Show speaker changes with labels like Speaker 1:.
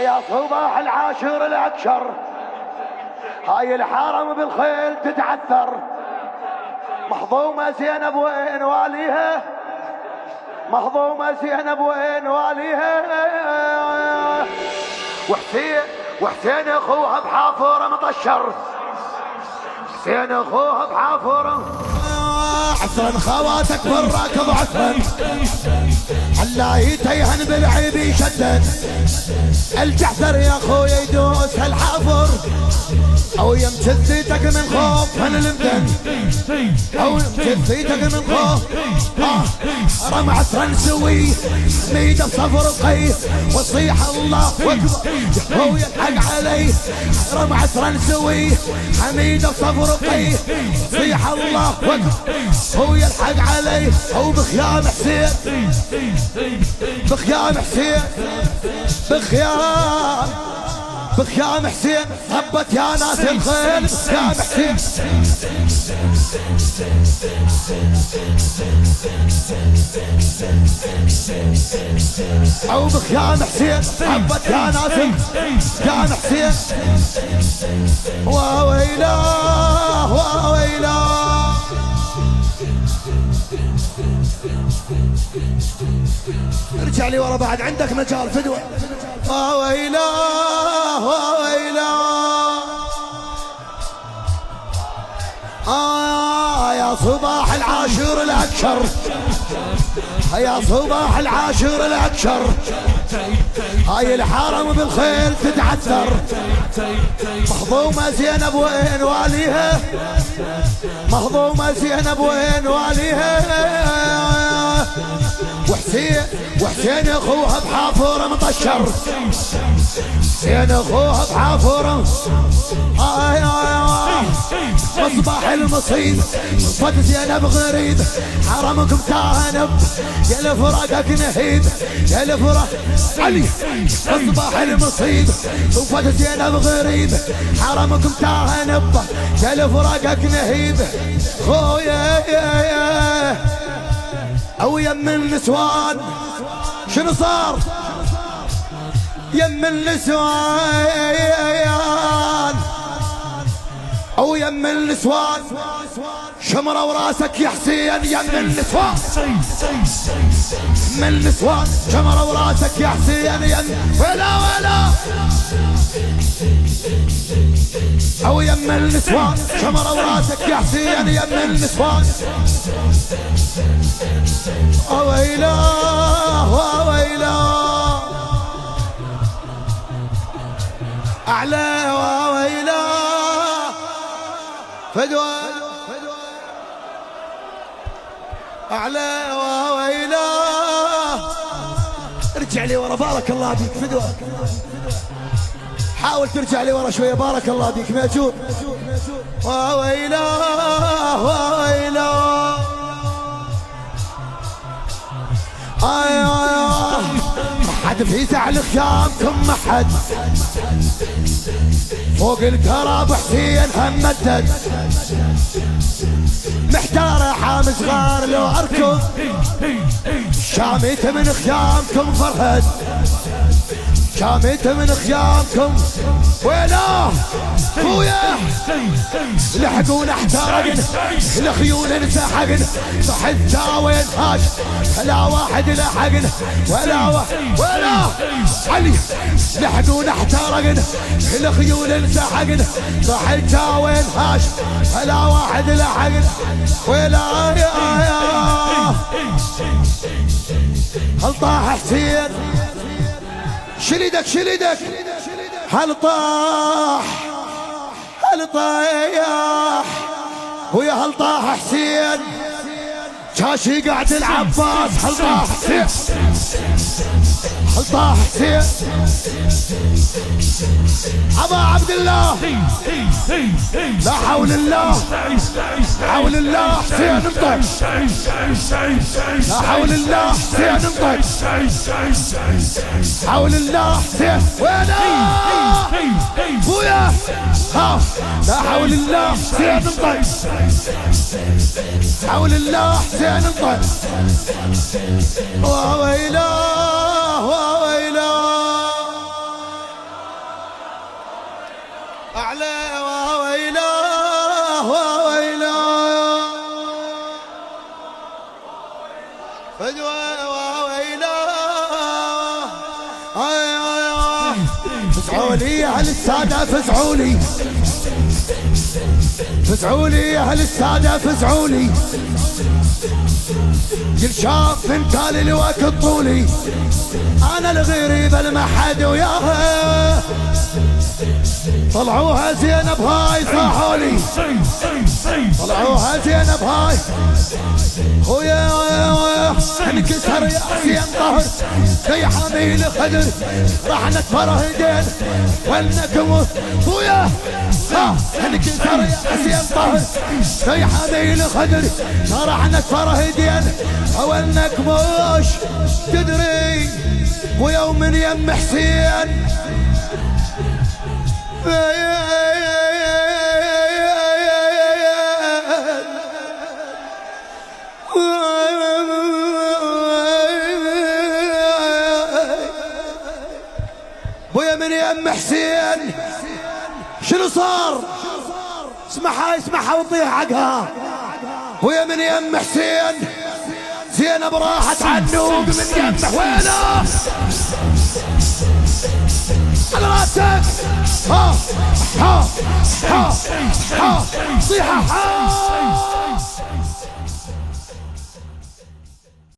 Speaker 1: يا صباح العاشر الأكشر، هاي الحرم بالخيل تتعثر، محظومة زينب وين واليها، محظومة زينب وين واليها، وحسين اخوها بحافورة مطشر، حسين اخوها بحافورة عفرا خواتك بالراكض عفرا، حلايته يهن بالعيب يشدد، الجحفر يا خويا يدوس هالحافر، او يمشثيتك من خوف هالمدن، او يمشثيتك من خوف رمع عفرا سوي ميده بصفر قي، وصيح الله اكبر هو يلحق علي، رمع عفرا سوي حميده بصفر قي، صيح الله اكبر هو يلحق علي، او بخيام حسين بخيام حسين بخيام حسين هبت يا ناس الخيل، بخيام حسين او بخيام حسين هبت يا ناس بخيام حسين، وويلاه وويلاه ارجع لي ورا بعد عندك مجال فدوة، وويلاه وويلاه يا صباح العاشر الأكشر، يا صباح العاشر الأكشر، هاي الحرم بالخيل تتعثر، محظومة زينب وين واليها، محظومة زينب وين واليها، وحسين اخوها بحافورة مطشر، حسين اخوها بحافورة مصباح المصيب صد زينب غريب، حرمكم تهنب يا لفراقك نهيب، يا لفراق علي مصباح المصيب وفد زينب غريب، حرمكم تهنب يا لفراقك نهيب، خويا او يم النسوان شنو صار يم النسوان، او يم النسوان شمرة وراسك يا حسين، يم النسوان من النسوان شمرة وراسك يا حسين، يم ولا او يم النسوان شمرة وراسك يا حسين، يم النسوان وويلاه وويلاه أعلى وويلاه فدوى أعلى وويلاه ارجع لي ورا بارك الله بيك فدوى، حاول ترجع لي ورا شوية بارك الله بيك ماجور، وويلاه وويلاه حد في زعل خيامكم محد، فوق الكراب حسين هم مدد، محتار حام صغار لو اركض، شاميت من خيامكم فرهد، شاميت من خيامكم ويناه خويا لحقونا احترقن الخيول انسحقن، صح وين هاج لا واحد لحقن ولا علي لحقونا احترقن الخيول انسحقن، صح وين هاج لا واحد لحقن ولا هل طاح حسين شليدك شليدك، هل طاح هل طايح ويا هل طاح حسين، شاشي قاعد العباس، هل طاح حسين هل طاح حسين ابا عبد الله، لا حول الله حول الله حسين انطق، لا حول الله حسين انطق، حول الله حسين وينه بويا ها، لا حول الله حسين انطق، حول الله حسين انطق، وويلاه وويلاه فزعوا لي يا اهل السادة فزعوا لي، فزعوا لي يا اهل السادة فزعوا لي، كل شاف من تالي الوقت طولي، انا الغريب المحد وياها، طلعوها زينب هاي صاحوا لي، طلعوها زينب هاي خويا انكسر يا حسين طهر في حميل خدر، راح نتفره ايدين ولنكم خويا انكسر يا حسين طهر في حميل خدر، راح نتفره ايدين ولنك مش تدري ويوم من يم حسين ويا من يم حسين شنو صار؟ اسمعها اسمعها وطيح حقها. ويا من يم حسين زينب راحت عنوق من يمه وينه على راسك ها ها ها ها صيحة ها